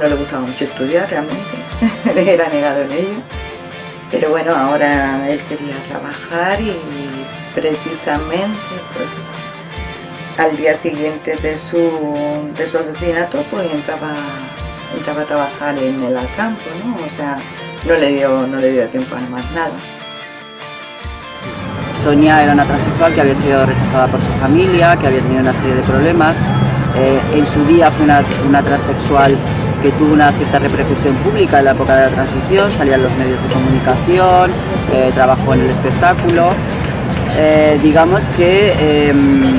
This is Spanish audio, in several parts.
no le gustaba mucho estudiar realmente, era negado en ello. Pero bueno, ahora él quería trabajar y precisamente pues al día siguiente de su asesinato pues entraba a trabajar en el campo, ¿no? O sea, no le dio tiempo a más nada. Sonia era una transexual que había sido rechazada por su familia, que había tenido una serie de problemas. En su día fue una transexual que tuvo una cierta repercusión pública en la época de la transición, salía en los medios de comunicación, trabajó en el espectáculo. Digamos que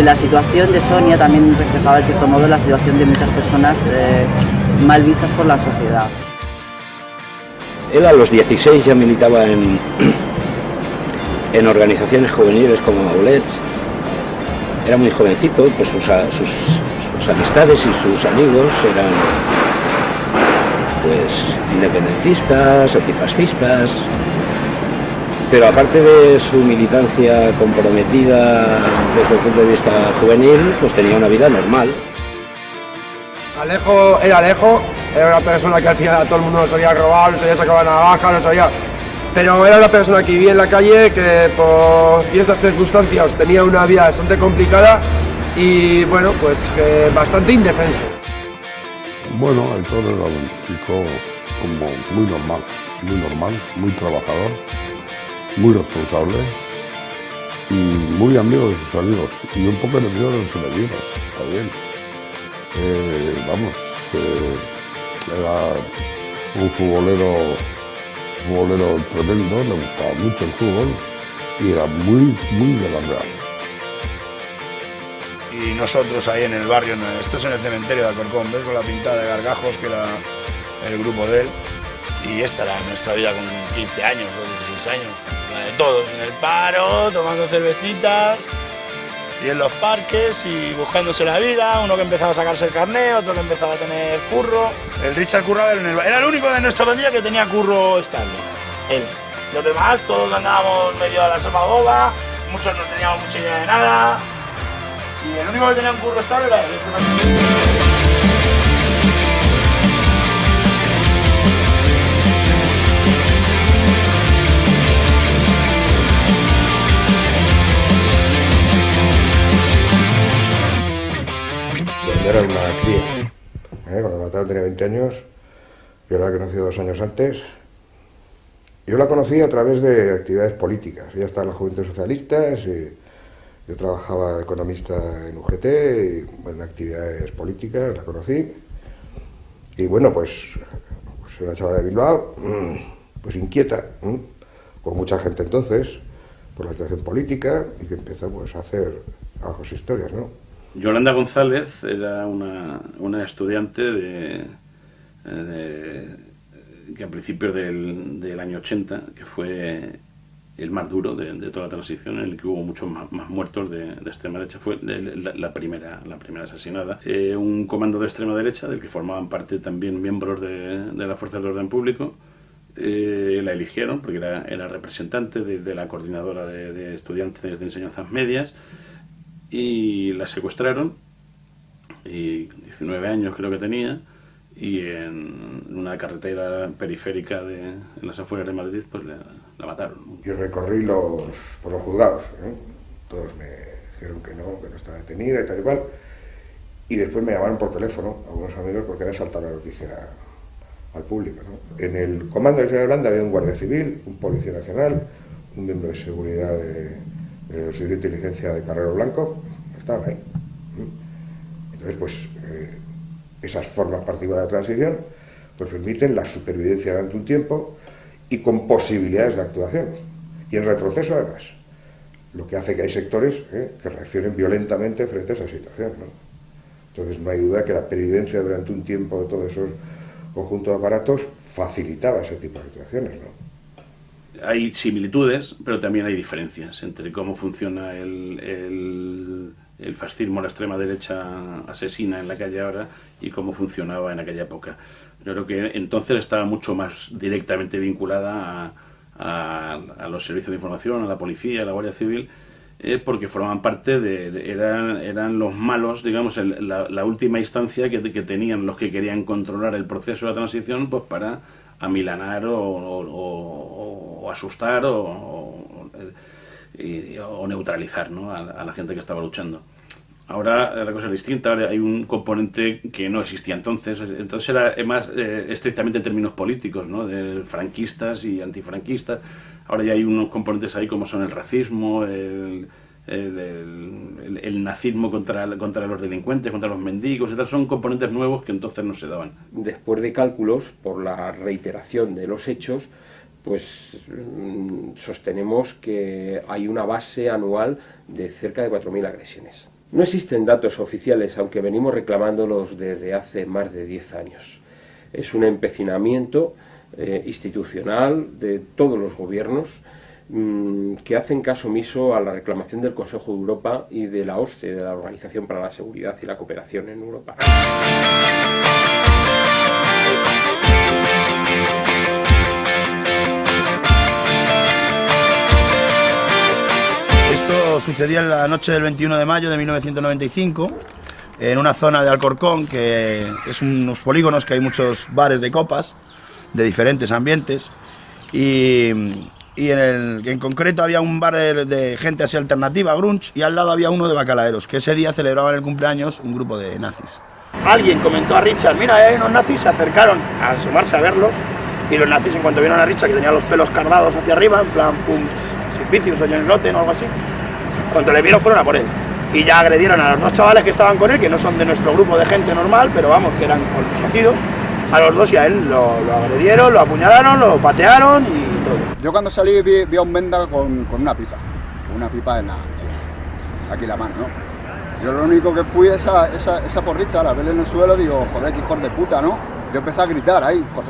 la situación de Sonia también reflejaba en cierto modo la situación de muchas personas mal vistas por la sociedad. Él a los 16 ya militaba en organizaciones juveniles como Maulets. Era muy jovencito, pues sus amistades y sus amigos eran pues independentistas, antifascistas, pero aparte de su militancia comprometida desde el punto de vista juvenil, pues tenía una vida normal. Alejo, era una persona que al final a todo el mundo nos sabía robar, nos sabía sacar la navaja, nos sabía... Pero era una persona que vivía en la calle, que por ciertas circunstancias tenía una vida bastante complicada y bueno, pues que bastante indefenso. Bueno, Aitor era un chico como muy normal, muy trabajador, muy responsable y muy amigo de sus amigos y un poco enemigo de sus enemigos, está bien. Era un futbolero tremendo, le gustaba mucho el fútbol y era muy de la Real. Y nosotros ahí en el barrio, esto es en el cementerio de Alcorcón, ¿ves? Con la pintada de Gargajos, que era el grupo de él. Y esta era nuestra vida con 15 años o 16 años, la de todos, en el paro, tomando cervecitas y en los parques y buscándose la vida, uno que empezaba a sacarse el carné, otro que empezaba a tener curro. El Richard curraba era el único de nuestra pandilla que tenía curro estable, él. Los demás todos andábamos medio a la sopa boba, muchos no teníamos mucha idea de nada y el único que tenía un curro estable era él. Era una cría. Cuando mataron tenía 20 años, yo la he conocido 2 años antes. Yo la conocí a través de actividades políticas. Ella estaba en las Juventudes Socialistas, y yo trabajaba de economista en UGT, y en actividades políticas la conocí. Y bueno, pues una chavala de Bilbao, pues inquieta, con mucha gente entonces, por la situación política, y que empezó pues a hacer bajos historias, ¿no? Yolanda González era una estudiante que a principios del año 80, que fue el más duro de toda la transición, en el que hubo muchos más muertos de extrema derecha. Fue la primera asesinada. Un comando de extrema derecha, del que formaban parte también miembros de las fuerzas de orden público, la eligieron porque era representante de la coordinadora de estudiantes de enseñanzas medias, y la secuestraron, y 19 años creo que tenía, y en una carretera periférica en las afueras de Madrid pues la mataron. Yo recorrí por los juzgados, todos me dijeron que no estaba detenida y tal y cual, y después me llamaron por teléfono algunos amigos porque había saltado la noticia al público, ¿no? En el comando de Señora Yolanda había un guardia civil, un policía nacional, un miembro de seguridad del Servicio de Inteligencia de Carrero Blanco, estaban ahí. Entonces, pues, esas formas particulares de transición pues permiten la supervivencia durante un tiempo y con posibilidades de actuación. Y en retroceso, además, lo que hace que hay sectores que reaccionen violentamente frente a esa situación, ¿no? Entonces, no hay duda que la pervivencia durante un tiempo de todos esos conjuntos de aparatos facilitaba ese tipo de situaciones, ¿no? Hay similitudes, pero también hay diferencias entre cómo funciona el fascismo, la extrema derecha asesina en la calle ahora, y cómo funcionaba en aquella época. Yo creo que entonces estaba mucho más directamente vinculada a los servicios de información, a la policía, a la Guardia Civil, porque formaban parte eran los malos, digamos, la última instancia que tenían los que querían controlar el proceso de la transición, pues para amilanar o asustar o neutralizar, ¿no?, a la gente que estaba luchando. Ahora la cosa es distinta, ahora hay un componente que no existía entonces era más estrictamente en términos políticos, ¿no?, de franquistas y antifranquistas. Ahora ya hay unos componentes ahí como son el racismo, el nazismo contra los delincuentes, contra los mendigos y tal. Son componentes nuevos que entonces no se daban. Después de cálculos, por la reiteración de los hechos, pues sostenemos que hay una base anual de cerca de 4.000 agresiones. No existen datos oficiales, aunque venimos reclamándolos desde hace más de 10 años. Es un empecinamiento institucional de todos los gobiernos que hacen caso omiso a la reclamación del Consejo de Europa y de la OSCE, de la Organización para la Seguridad y la Cooperación en Europa. Esto sucedía en la noche del 21 de mayo de 1995, en una zona de Alcorcón, que es unos polígonos que hay muchos bares de copas, de diferentes ambientes, y en concreto había un bar de gente así alternativa, grunge, y al lado había uno de bacalaeros, que ese día celebraban el cumpleaños un grupo de nazis. Alguien comentó a Richard, mira, hay unos nazis, se acercaron a asomarse a verlos, y los nazis, en cuanto vieron a Richard, que tenía los pelos cargados hacia arriba, en plan, pum, Vicius o Johnny Rotten o algo así, cuando le vieron fueron a por él. Y ya agredieron a los dos chavales que estaban con él, que no son de nuestro grupo de gente normal, pero vamos, que eran conocidos. A los dos y a él lo agredieron, lo apuñalaron, lo patearon y todo. Yo cuando salí vi a un venda con una pipa aquí en la mano, ¿no? Yo lo único que fui esa porricha, la verle en el suelo, digo, joder, qué hijos de puta, ¿no? Yo empecé a gritar ahí, hijos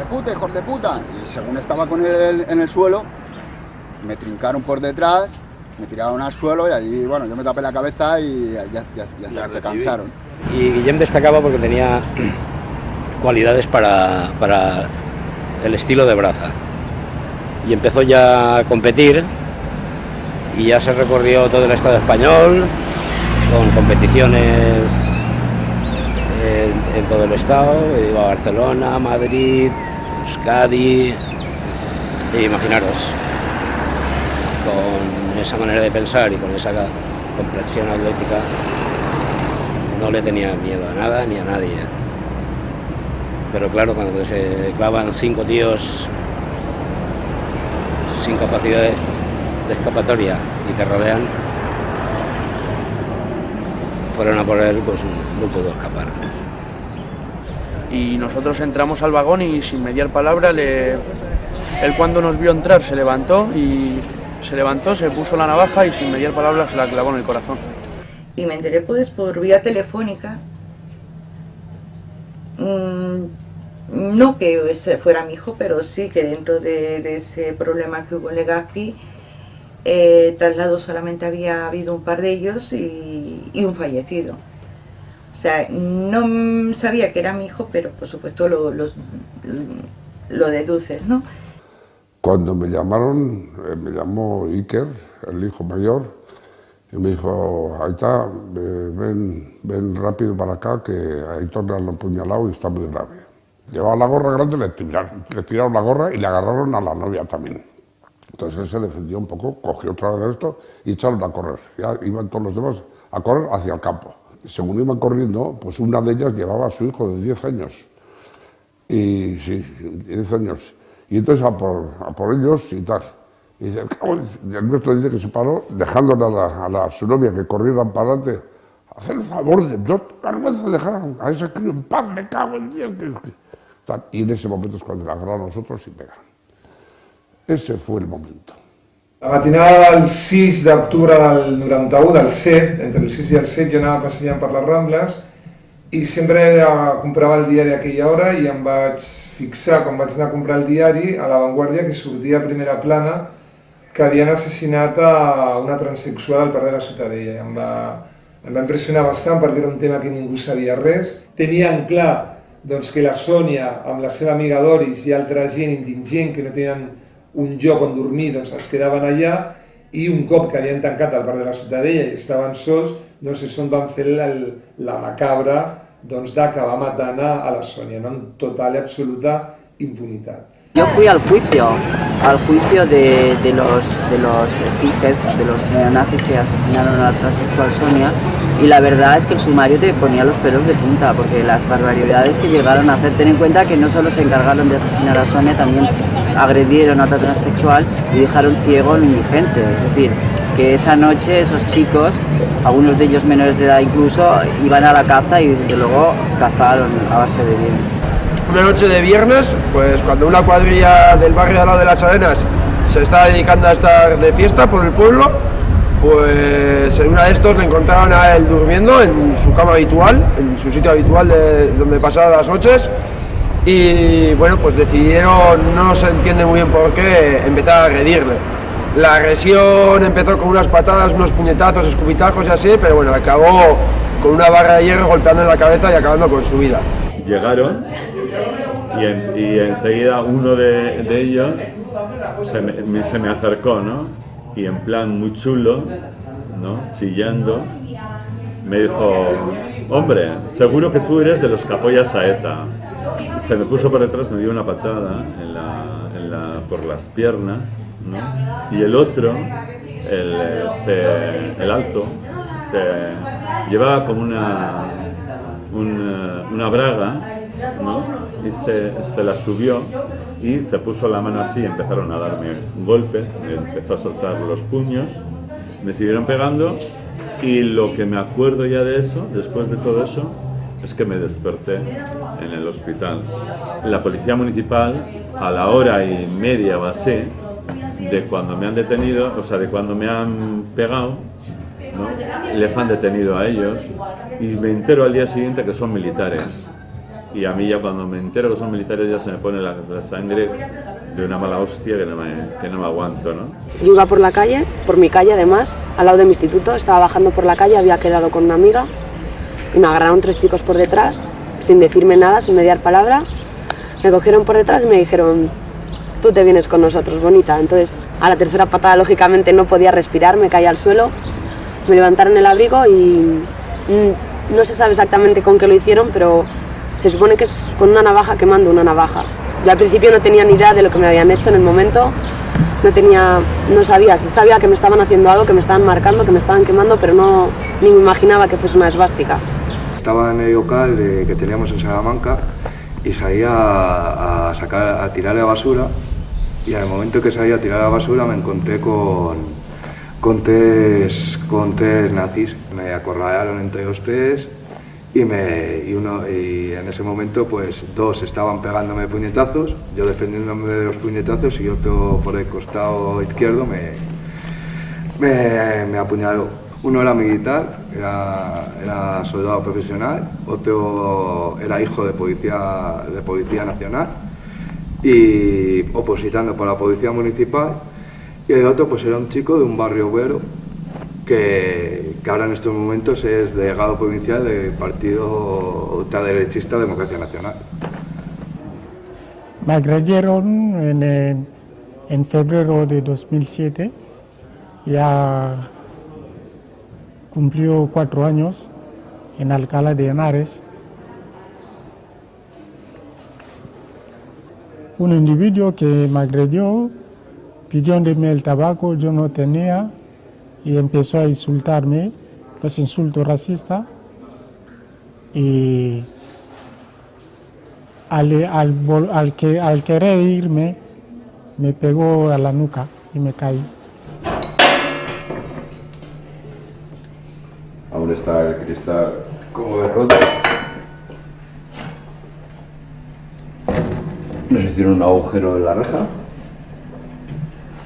de puta. Y según estaba con él en el suelo, me trincaron por detrás, me tiraron al suelo y allí, bueno, yo me tapé la cabeza y ya se cansaron. Y Guillem destacaba porque tenía cualidades para el estilo de braza. Y empezó ya a competir y ya se recorrió todo el Estado español con competiciones en todo el Estado. Iba a Barcelona, Madrid, Euskadi, e imaginaros, con esa manera de pensar y con esa complexión atlética, no le tenía miedo a nada ni a nadie. Pero claro, cuando se clavan 5 tíos sin capacidad de escapatoria y te rodean, fueron a por él, pues no pudo escapar. Y nosotros entramos al vagón y sin mediar palabra, él cuando nos vio entrar se levantó, se puso la navaja y sin mediar palabra se la clavó en el corazón. Y me enteré pues por vía telefónica, no que ese fuera mi hijo, pero sí que dentro de ese problema que hubo en Legazpi, traslados solamente había habido un par de ellos y un fallecido. O sea, no sabía que era mi hijo, pero por supuesto lo deduces, ¿no? Cuando me llamaron, me llamó Iker, el hijo mayor, y me dijo, Aita, ven rápido para acá, que Aitor le han apuñalado y está muy grave. Llevaba la gorra grande, le tiraron la gorra y le agarraron a la novia también. Entonces él se defendió un poco, cogió otra vez de esto y echaron a correr. Ya iban todos los demás a correr hacia el campo. Según iban corriendo, pues una de ellas llevaba a su hijo de 10 años. Y sí, 10 años. Y entonces a por ellos y tal. Y dice, el nuestro dice que se paró, dejándole a su novia que corrieran para adelante. Hacer el favor de no vergüenza de dejar a ese crío en paz, me cago en Dios. Y en ese momento es cuando le agarraron a nosotros y pega. Ese fue el momento. La matinada del 6 d'octubre del 91, del 7, entre el 6 i el 7, jo anava passejant per les Rambles i sempre comprava el diari a aquella hora i em vaig fixar, quan vaig anar a comprar el diari, a La Vanguardia, que sortia a primera plana que havien assassinat a una transexual al Parc de la Ciutadella. Em va impressionar bastant perquè era un tema que ningú sabia res. Tenien clar doncs, que la Sònia, amb la seva amiga Doris i altra gent indigent que no tenien un lloc on dormir, doncs es quedaven allà i un cop que havien tancat el bar de la Ciutadella i estaven sols, doncs és on van fer la macabra d'acabar matant a la Sònia, no? En total i absoluta impunitat. Yo fui al juicio de los skinheads, de los neonazis que asesinaron a la transexual Sonia, y la verdad es que el sumario te ponía los pelos de punta, porque las barbaridades que llegaron a hacer, ten en cuenta que no solo se encargaron de asesinar a Sonia, también agredieron a otra transexual y dejaron ciego al indigente. Es decir, que esa noche esos chicos, algunos de ellos menores de edad incluso, iban a la caza y desde luego cazaron a base de bien. Una noche de viernes, pues cuando una cuadrilla del barrio de al lado de Las Arenas se estaba dedicando a estar de fiesta por el pueblo, pues en una de estos le encontraron a él durmiendo en su cama habitual, en su sitio habitual donde pasaba las noches, y bueno, pues decidieron, no se entiende muy bien por qué, empezar a agredirle. La agresión empezó con unas patadas, unos puñetazos, escupitajos y así, pero bueno, acabó con una barra de hierro golpeando en la cabeza y acabando con su vida. Llegaron y enseguida uno de ellos se me acercó, ¿no? Y en plan muy chulo, ¿no? Chillando, me dijo: hombre, seguro que tú eres de los que apoyas a ETA. Se me puso por detrás, me dio una patada por las piernas, ¿no? Y el otro, el alto, se llevaba como una braga, ¿no? Y se la subió y se puso la mano así, empezaron a darme golpes, me empezó a soltar los puños, me siguieron pegando, y lo que me acuerdo ya de eso, después de todo eso, es que me desperté en el hospital. La policía municipal, a la hora y media o así, de cuando me han detenido, o sea, de cuando me han pegado, ¿no? Les han detenido a ellos, y me entero al día siguiente que son militares. Y a mí ya cuando me entero que son militares ya se me pone la sangre de una mala hostia que no me aguanto, ¿no? Yo iba por la calle, por mi calle además, al lado de mi instituto, estaba bajando por la calle, había quedado con una amiga y me agarraron 3 chicos por detrás, sin decirme nada, sin mediar palabra. Me cogieron por detrás y me dijeron: tú te vienes con nosotros, bonita. Entonces, a la tercera patada, lógicamente, no podía respirar, me caí al suelo, me levantaron el abrigo y no se sabe exactamente con qué lo hicieron, pero se supone que es con una navaja, quemando una navaja. Yo al principio no tenía ni idea de lo que me habían hecho en el momento, no sabía que me estaban haciendo algo, que me estaban marcando, que me estaban quemando, pero ni me imaginaba que fuese una esvástica. Estaba en el local que teníamos en Salamanca y salía a tirar la basura, y al momento que salía a tirar la basura me encontré con tres nazis. Me acorralaron entre los tres y en ese momento pues 2 estaban pegándome puñetazos, yo defendiéndome de los puñetazos, y otro por el costado izquierdo me apuñaló. Uno era militar, era soldado profesional, otro era hijo de policía nacional y opositando por la policía municipal, y el otro pues era un chico de un barrio obrero que ahora en estos momentos es delegado provincial del partido ultraderechista Democracia Nacional. Me agredieron en febrero de 2007, ya cumplió 4 años en Alcalá de Henares. Un individuo que me agredió pidiéndome el tabaco, yo no tenía, y empezó a insultarme, los insultos racistas, y al querer irme, me pegó a la nuca y me caí. Aún está el cristal como de roto. Nos hicieron un agujero en la reja.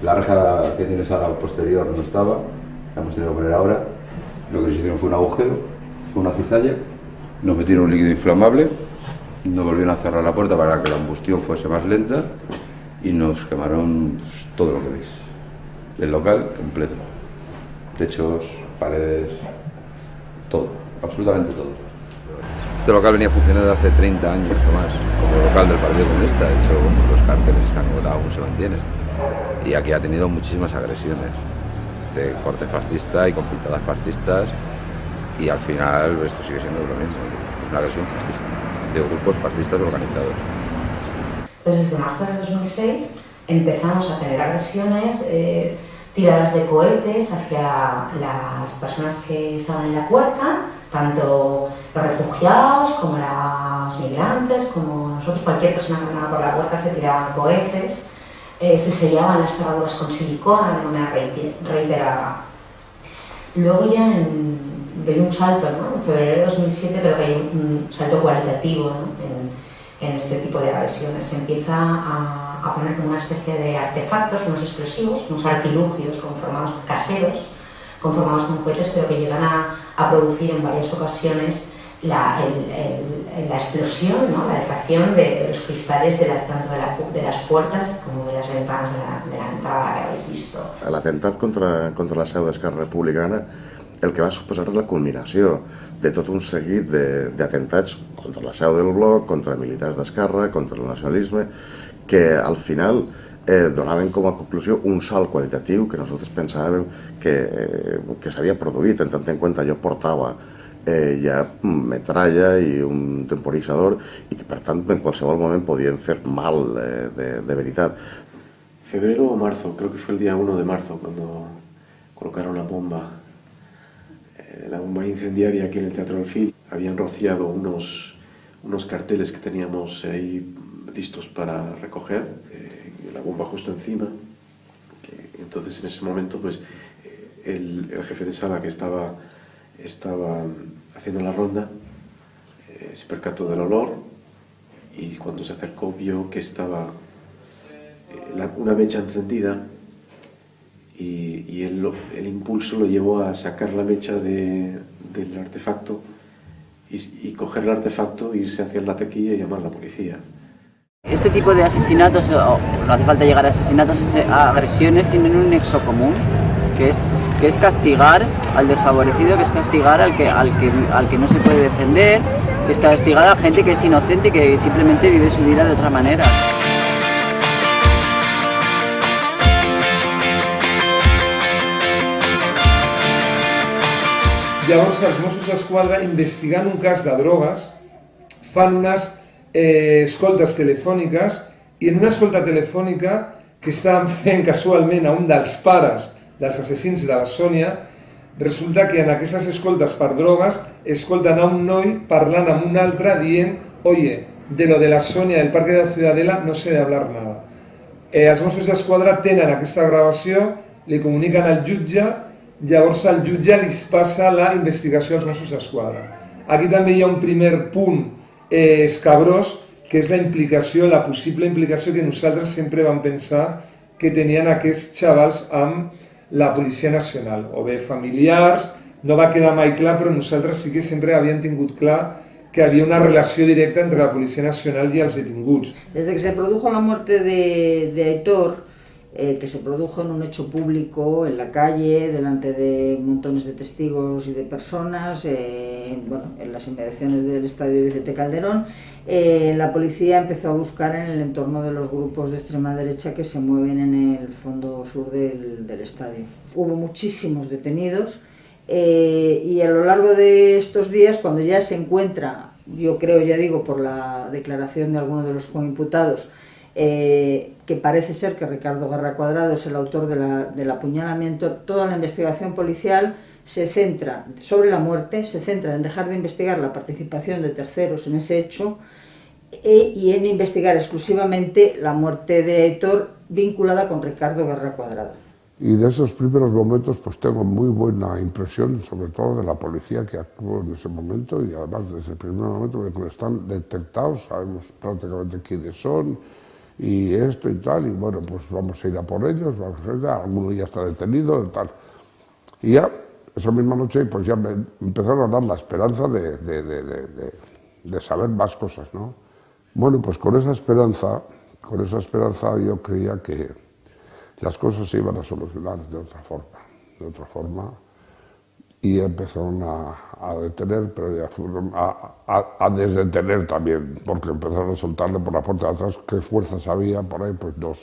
La reja que tienes ahora posterior no estaba, la hemos tenido que poner ahora. Lo que nos hicieron fue un agujero, con una cizalla. Nos metieron un líquido inflamable, nos volvieron a cerrar la puerta para que la combustión fuese más lenta y nos quemaron pues, todo lo que veis. El local completo. Techos, paredes, todo, absolutamente todo. Este local venía funcionando hace 30 años o más, como local del Partido Comunista. De hecho, los carteles están como aún se mantienen. Y aquí ha tenido muchísimas agresiones. de corte fascista y con pintadas fascistas, y al final esto sigue siendo lo mismo, es una agresión fascista, de grupos fascistas organizados. Pues desde marzo de 2006 empezamos a tener agresiones, tiradas de cohetes hacia las personas que estaban en la puerta, tanto los refugiados como los migrantes, como nosotros, cualquier persona que andaba por la puerta se tiraban cohetes, se sellaban las cerraduras con silicona de manera reiterada. Luego ya doy un salto, ¿no? En febrero de 2007 creo que hay un salto cualitativo, ¿no? en este tipo de agresiones. Se empieza a poner como una especie de artefactos, unos explosivos, unos artilugios caseros, conformados con cohetes, pero que llegan a producir en varias ocasiones la explosión, ¿no? La defracción de los cristales tanto de las puertas como de las ventanas de la entrada que habéis visto. L'atemptat contra la seu d'Esquerra Republicana el que va suposar la culminació de tot un seguit d'atemptats contra la seu del Bloc, contra militars d'Esquerra, contra el nacionalisme, que al final donaven com a conclusió un salt qualitatiu que nosaltres pensàvem que s'havia produït, en tant en quant jo portava ja metralla i un temporitzador i que per tant en qualsevol moment podien fer mal de veritat. Febrero o marzo, creo que fue el día 1 de marzo cuando colocaron la bomba incendiaria aquí en el Teatro Alfil. Habían rociado unos carteles que teníamos ahí listos para recoger, la bomba justo encima. Entonces en ese momento pues el jefe de sala que estaba haciendo la ronda se percató del olor y cuando se acercó vio que estaba una mecha encendida y el impulso lo llevó a sacar la mecha del artefacto y coger el artefacto, irse hacia la taquilla y llamar a la policía. Este tipo de asesinatos, no hace falta llegar a asesinatos, a agresiones tienen un nexo común, que es castigar al desfavorecido, que es castigar al que no se puede defender, que es castigar a gente que es inocente y que simplemente vive su vida de otra manera. Llavors els Mossos d'Esquadra, investigant un cas de drogues, fan unes escoltes telefòniques i en una escolta telefònica que estaven fent casualment a un dels pares dels assassins de la Sònia, resulta que en aquestes escoltes per drogues escolten a un noi parlant amb un altre dient «Oye, de lo de la Sònia del Parque de la Ciudadela no sé de hablar nada». Els Mossos d'Esquadra tenen aquesta gravació, li comuniquen al jutge, llavors el jutge li passa la investigació als Mossos d'Esquadra. Aquí també hi ha un primer punt escabrós, que és la implicació, la possible implicació que nosaltres sempre vam pensar que tenien aquests xavals amb la Policia Nacional, o bé familiars, no va quedar mai clar, però nosaltres sí que sempre havíem tingut clar que había una relación directa entre la Policía Nacional y los detinguts. Desde que se produjo la muerte de Aitor, que se produjo en un hecho público, en la calle, delante de montones de testigos y de personas, en las inmediaciones del estadio Vicente Calderón, la policía empezó a buscar en el entorno de los grupos de extrema derecha que se mueven en el fondo sur del estadio. Hubo muchísimos detenidos y a lo largo de estos días, cuando ya se encuentra, yo creo, ya digo, por la declaración de algunos de los coimputados, que parece ser que Ricardo Guerra Cuadrado es el autor del apuñalamiento, toda la investigación policial se centra sobre la muerte, se centra en dejar de investigar la participación de terceros en ese hecho y en investigar exclusivamente la muerte de Aitor vinculada con Ricardo Guerra Cuadrado. Y de esos primeros momentos pues tengo muy buena impresión, sobre todo de la policía que actuó en ese momento, y además desde el primer momento que están detectados, sabemos prácticamente quiénes son y esto y tal, y bueno, pues vamos a ir a por ellos, vamos a ir a, alguno ya está detenido y tal. Y ya, esa misma noche, pues ya me empezaron a dar la esperanza de saber más cosas, ¿no? Bueno, pues con esa esperanza yo creía que las cosas se iban a solucionar de otra forma, y empezaron a detener, pero ya fueron a desdetener también, porque empezaron a soltarle por la puerta de atrás. Qué fuerzas había por ahí, pues no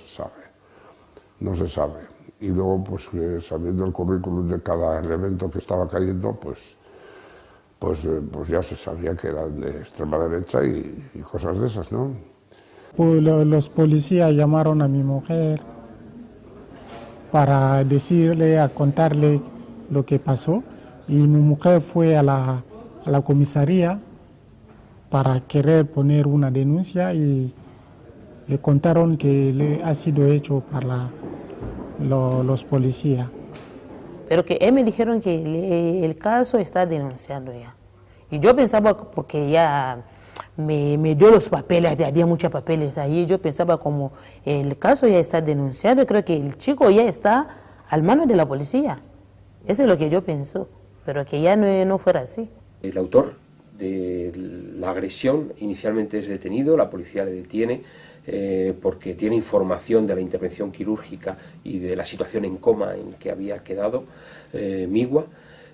se sabe. Y luego, pues sabiendo el currículum de cada elemento que estaba cayendo, pues ya se sabía que eran de extrema derecha y cosas de esas, ¿no? Pues los policías llamaron a mi mujer para decirle, a contarle lo que pasó, y mi mujer fue a la comisaría para querer poner una denuncia y le contaron que le ha sido hecho por los policías. Pero que me dijeron que el caso está denunciado ya. Y yo pensaba, porque ya me dio los papeles, había muchos papeles ahí, yo pensaba como el caso ya está denunciado, creo que el chico ya está al mano de la policía. Eso es lo que yo pienso, pero que ya no fuera así. El autor de la agresión inicialmente es detenido, la policía le detiene porque tiene información de la intervención quirúrgica y de la situación en coma en que había quedado Migua,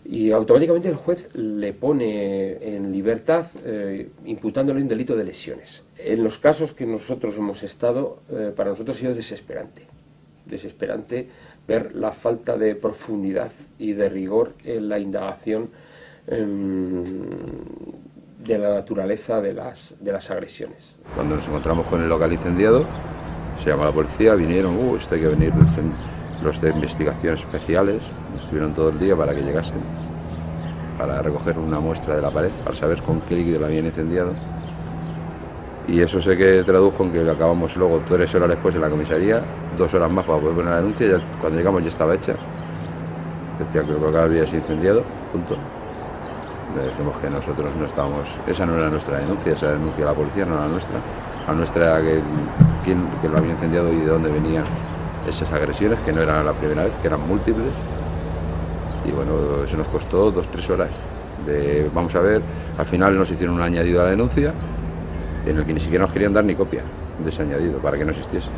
y automáticamente el juez le pone en libertad imputándole un delito de lesiones. En los casos que nosotros hemos estado, para nosotros ha sido desesperante ver la falta de profundidad y de rigor en la indagación de la naturaleza de las agresiones. Cuando nos encontramos con el local incendiado, se llamó a la policía, vinieron, esto hay que venir los de investigaciones especiales, estuvieron todo el día para que llegasen, para recoger una muestra de la pared, para saber con qué líquido la habían incendiado. Y eso sé que tradujo en que acabamos luego 3 horas después en la comisaría, 2 horas más para poder poner la denuncia, ya cuando llegamos ya estaba hecha. Decía que el local había sido incendiado, punto. Le dijimos que nosotros no estábamos, esa no era nuestra denuncia, esa denuncia de la policía no era nuestra. La nuestra era quién lo había incendiado y de dónde venían esas agresiones, que no era la primera vez, que eran múltiples. Y bueno, eso nos costó 2-3 horas. Vamos a ver, al final nos hicieron un añadido a la denuncia, en el que ni siquiera nos querían dar ni copia de ese añadido, para que no existiese.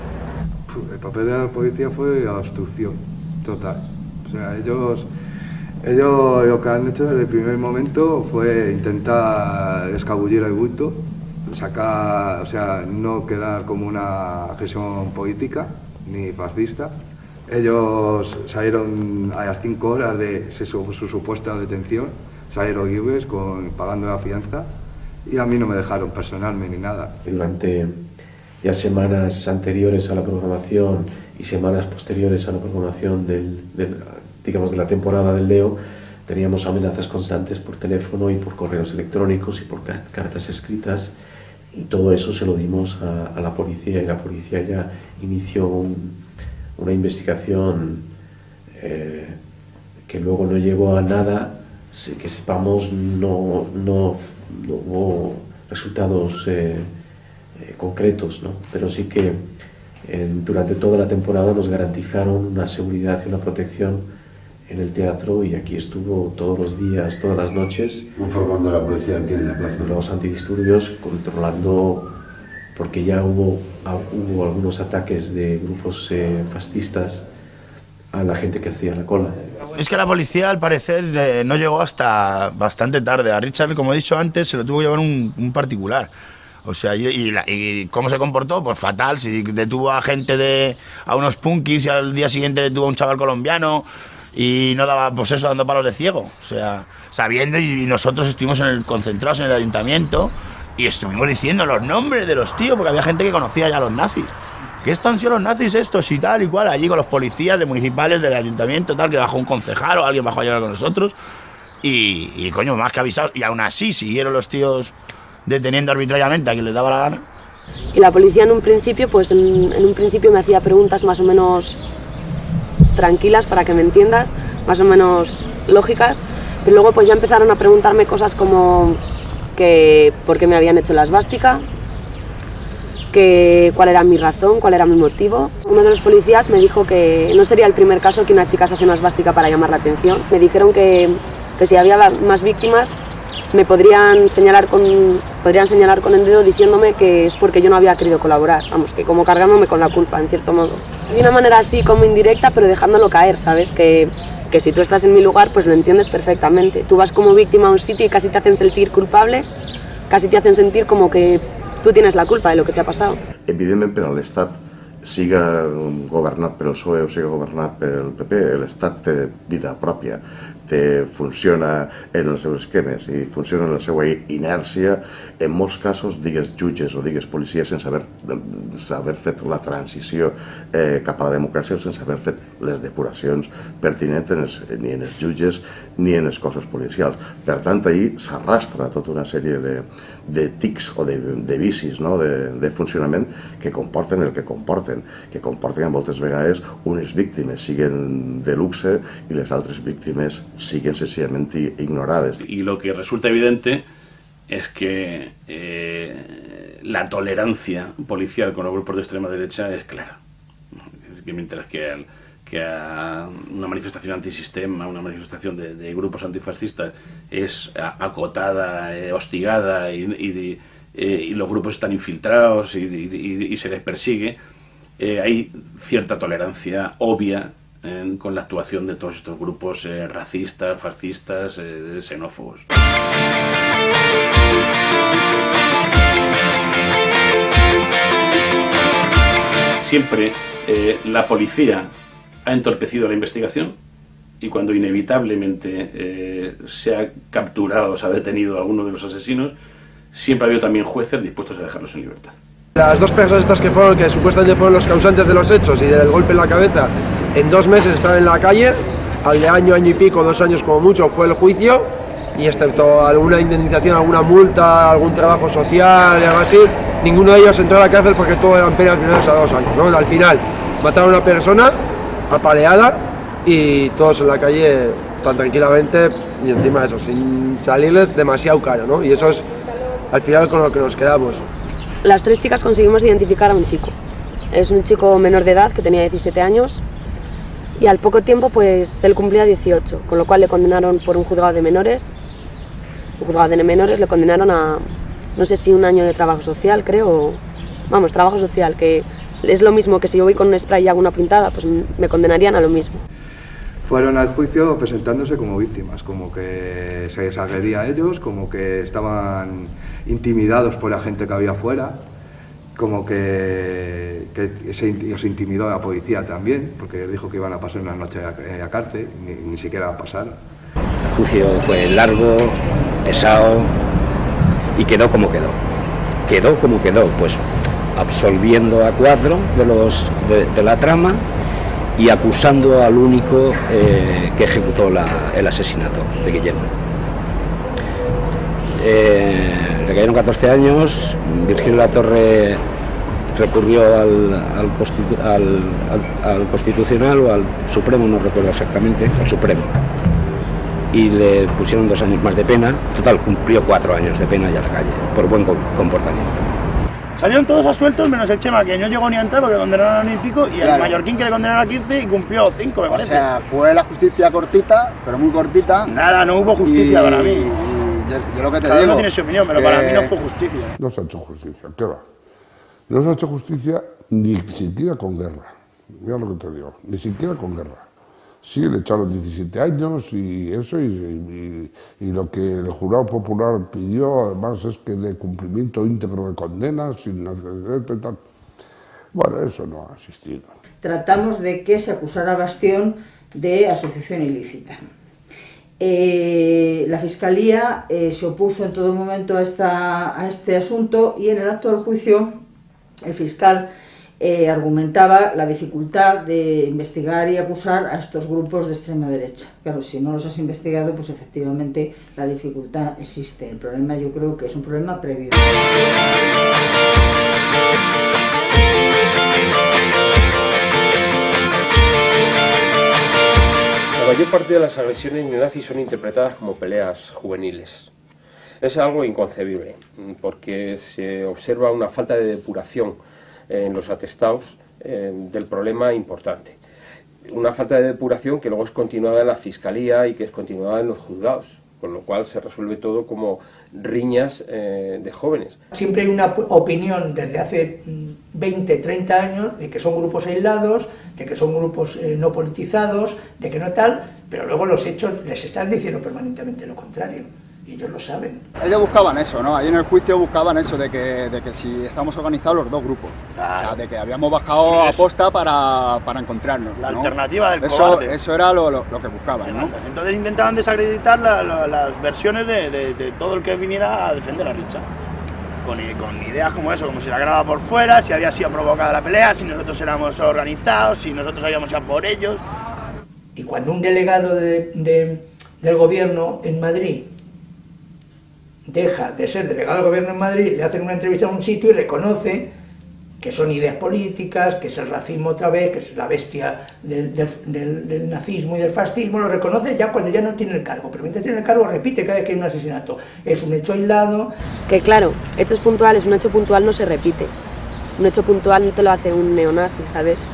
El papel de la policía fue obstrucción total. O sea, ellos lo que han hecho desde el primer momento fue intentar escabullir el bulto, sacar, o sea, no quedar como una agresión política ni fascista. Ellos salieron a las 5 horas de su supuesta detención, salieron libres pagando la fianza, y a mí no me dejaron personalmente ni nada. Durante ya semanas anteriores a la programación y semanas posteriores a la programación digamos, de la temporada del Leo, teníamos amenazas constantes por teléfono y por correos electrónicos y por cartas escritas, y todo eso se lo dimos a la policía, y la policía ya inició una investigación que luego no llegó a nada, que sepamos no hubo resultados concretos, ¿no? Pero sí que durante toda la temporada nos garantizaron una seguridad y una protección en el teatro, y aquí estuvo todos los días, todas las noches, informando a la policía aquí en la plaza, los antidisturbios, controlando, porque ya hubo algunos ataques de grupos fascistas a la gente que hacía la cola. Es que la policía, al parecer, no llegó hasta bastante tarde. A Richard, como he dicho antes, se lo tuvo que llevar un particular. O sea, y ¿cómo se comportó? Pues fatal. Si detuvo a gente a unos punkis, y al día siguiente detuvo a un chaval colombiano y no daba, pues eso, dando palos de ciego. O sea, sabiendo, y nosotros estuvimos concentrados en el ayuntamiento y estuvimos diciendo los nombres de los tíos, porque había gente que conocía ya a los nazis. ¿Qué están siendo los nazis estos y tal y cual? Allí con los policías municipales del ayuntamiento, tal, que bajó un concejal o alguien bajó a llegar con nosotros. Y coño, más que avisados. Y aún así siguieron los tíos deteniendo arbitrariamente a quien les daba la gana. Y la policía en un principio, pues en un principio me hacía preguntas más o menos tranquilas, para que me entiendas, más o menos lógicas, pero luego pues ya empezaron a preguntarme cosas como que por qué me habían hecho la esvástica, que cuál era mi razón, cuál era mi motivo. Uno de los policías me dijo que no sería el primer caso que una chica se hace una esvástica para llamar la atención. Me dijeron que si había más víctimas me podrían señalar con el dedo diciéndome que es porque yo no había querido colaborar, vamos, que como cargándome con la culpa, en cierto modo. De una manera así como indirecta, pero dejándolo caer, ¿sabes? Que si tú estás en mi lugar, pues lo entiendes perfectamente. Tú vas como víctima a un sitio y casi te hacen sentir culpable, casi te hacen sentir como que tú tienes la culpa de lo que te ha pasado. Evidentment, per a l'Estat siga governat per el PSOE o siga governat per el PP, l'Estat té vida pròpia, funciona en els seus esquemes i funciona en la seva inèrcia, en molts casos digues jutges o digues policies sense haver fet la transició cap a la democràcia o sense haver fet les depuracions pertinents ni en els jutges ni en els cossos policials. Per tant, ahir s'arrastra tota una sèrie de tics o de vicis de funcionament que comporten el que comporten que moltes vegades unes víctimes siguen de luxe i les altres víctimes siguen sencillamente ignoradas. Y lo que resulta evidente es que la tolerancia policial con los grupos de extrema derecha es clara. Es que mientras que a una manifestación antisistema, una manifestación de grupos antifascistas es acotada, hostigada y los grupos están infiltrados y se les persigue, hay cierta tolerancia obvia con la actuación de todos estos grupos racistas, fascistas, xenófobos. Siempre la policía ha entorpecido la investigación y cuando inevitablemente se ha capturado o se ha detenido a uno de los asesinos, siempre ha habido también jueces dispuestos a dejarlos en libertad. Las dos personas estas que supuestamente fueron los causantes de los hechos y del golpe en la cabeza, en 2 meses estaban en la calle, al de año y pico, 2 años como mucho, fue el juicio, y excepto alguna indemnización, alguna multa, algún trabajo social y algo así, ninguno de ellos entró a la cárcel porque todos eran penas menores a 2 años, ¿no? Al final mataron a una persona apaleada y todos en la calle tan tranquilamente y encima de eso, sin salirles demasiado caro, ¿no? Y eso es al final con lo que nos quedamos. Las 3 chicas conseguimos identificar a un chico. Es un chico menor de edad que tenía 17 años y al poco tiempo pues él cumplía 18, con lo cual le condenaron por un juzgado de menores. Un juzgado de menores le condenaron a, no sé si 1 año de trabajo social, creo, vamos, trabajo social, que es lo mismo que si yo voy con un spray y hago una pintada, pues me condenarían a lo mismo. Fueron al juicio presentándose como víctimas, como que se les agredía a ellos, como que estaban intimidados por la gente que había afuera, como que se intimidó a la policía también, porque les dijo que iban a pasar una noche a cárcel, ni siquiera pasaron. El juicio fue largo, pesado y quedó como quedó. Quedó como quedó, pues absolviendo a 4 de la trama y acusando al único que ejecutó el asesinato de Guillermo. Le cayeron 14 años, Virgilio Latorre recurrió al Constitucional o al Supremo, no recuerdo exactamente, al Supremo, y le pusieron 2 años más de pena. Total, cumplió 4 años de pena ya a la calle, por buen comportamiento. Salieron todos asueltos menos el Chema, que no llegó ni a entrar porque le condenaron a 1 y pico, y claro, el mallorquín que le condenaron a 15 y cumplió 5, me parece. O sea, fue la justicia cortita, pero muy cortita. Nada, no hubo justicia para mí. Yo lo que te Cada digo, uno tiene su opinión, pero para mí no fue justicia. No se ha hecho justicia, ¿qué va? No se ha hecho justicia ni siquiera con guerra. Mira lo que te digo, ni siquiera con guerra. Sí, le echaron 17 años y eso, y lo que el jurado popular pidió, además, es que de cumplimiento íntegro de condenas, sin necesidad y tal. Bueno, eso no ha existido. Tratamos de que se acusara a Bastión de asociación ilícita. La Fiscalía se opuso en todo momento a este asunto y en el acto del juicio el fiscal argumentaba la dificultad de investigar y acusar a estos grupos de extrema derecha. Claro, si no los has investigado, pues efectivamente la dificultad existe. El problema yo creo que es un problema previo. La mayor parte de las agresiones neonazis son interpretadas como peleas juveniles. Es algo inconcebible, porque se observa una falta de depuración en los atestados del problema importante. Una falta de depuración que luego es continuada en la Fiscalía y que es continuada en los juzgados, con lo cual se resuelve todo como riñas de jóvenes. Siempre hay una opinión desde hace 20, 30 años de que son grupos aislados, de que son grupos no politizados, de que no tal, pero luego los hechos les están diciendo permanentemente lo contrario. y ellos lo saben. Ellos buscaban eso, ¿no? Ahí en el juicio buscaban eso, de que si estábamos organizados los dos grupos. Claro. O sea, de que habíamos bajado a posta para encontrarnos. La ¿no? alternativa del cobarde. Eso era lo que buscaban, ¿no? Entonces intentaban desacreditar las versiones de todo el que viniera a defender a Richa. Con ideas como eso, como si la grababa por fuera, si había sido provocada la pelea, si nosotros éramos organizados, si nosotros habíamos ido por ellos. Y cuando un delegado del gobierno en Madrid deja de ser delegado del gobierno en Madrid, le hacen una entrevista a un sitio y reconoce que son ideas políticas, que es el racismo otra vez, que es la bestia del nazismo y del fascismo, lo reconoce ya cuando ya no tiene el cargo, pero mientras tiene el cargo repite cada vez que hay un asesinato. Es un hecho aislado. Que claro, hechos puntuales, un hecho puntual no se repite. Un hecho puntual no te lo hace un neonazi, ¿sabes?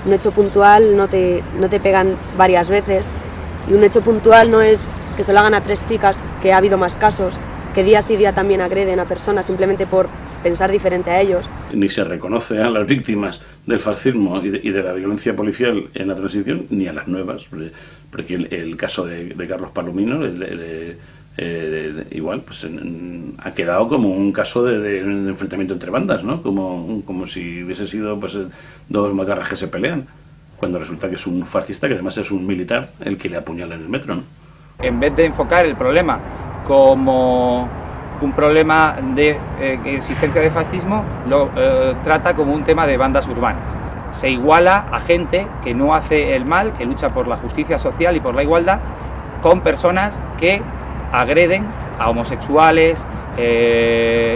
Un hecho puntual no te pegan varias veces, y un hecho puntual no es que se lo hagan a 3 chicas, que ha habido más casos, que día sí día también agreden a personas simplemente por pensar diferente a ellos. Ni se reconoce a las víctimas del fascismo y de la violencia policial en la transición, ni a las nuevas, porque el caso de Carlos Palomino, igual, pues ha quedado como un caso de enfrentamiento entre bandas, ¿no? Como si hubiese sido pues 2 macarras que se pelean, cuando resulta que es un fascista, que además es un militar el que le apuñala en el metro, ¿no? En vez de enfocar el problema como un problema de existencia de fascismo, lo trata como un tema de bandas urbanas. Se iguala a gente que no hace el mal, que lucha por la justicia social y por la igualdad, con personas que agreden a homosexuales,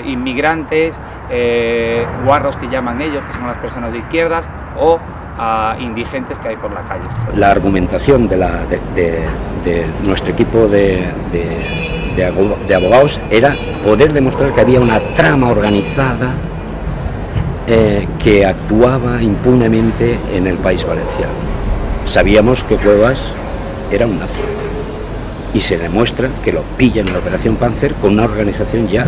inmigrantes, guarros que llaman ellos, que son las personas de izquierdas, o a indigentes que hay por la calle. La argumentación de nuestro equipo de abogados era poder demostrar que había una trama organizada que actuaba impunemente en el País Valenciano. Sabíamos que Cuevas era un nazi y se demuestra que lo pillan en la Operación Panzer con una organización ya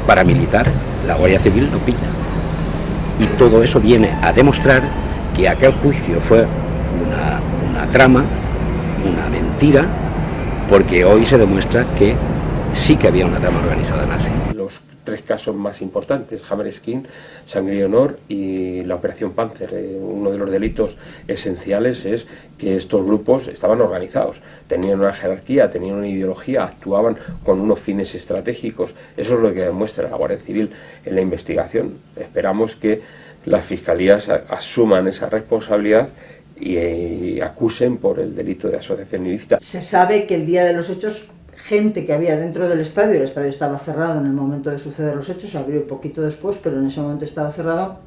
paramilitar, la Guardia Civil lo pilla. Y todo eso viene a demostrar que aquel juicio fue una trama, una mentira, porque hoy se demuestra que sí que había una trama organizada nazi. Los 3 casos más importantes, Hammerskin, Sangre y Honor y la Operación Panzer. Uno de los delitos esenciales es que estos grupos estaban organizados, tenían una jerarquía, tenían una ideología, actuaban con unos fines estratégicos. Eso es lo que demuestra la Guardia Civil en la investigación. Esperamos que las fiscalías asuman esa responsabilidad y acusen por el delito de asociación ilícita. Se sabe que el día de los hechos, gente que había dentro del estadio, el estadio estaba cerrado en el momento de suceder los hechos, se abrió poquito después, pero en ese momento estaba cerrado,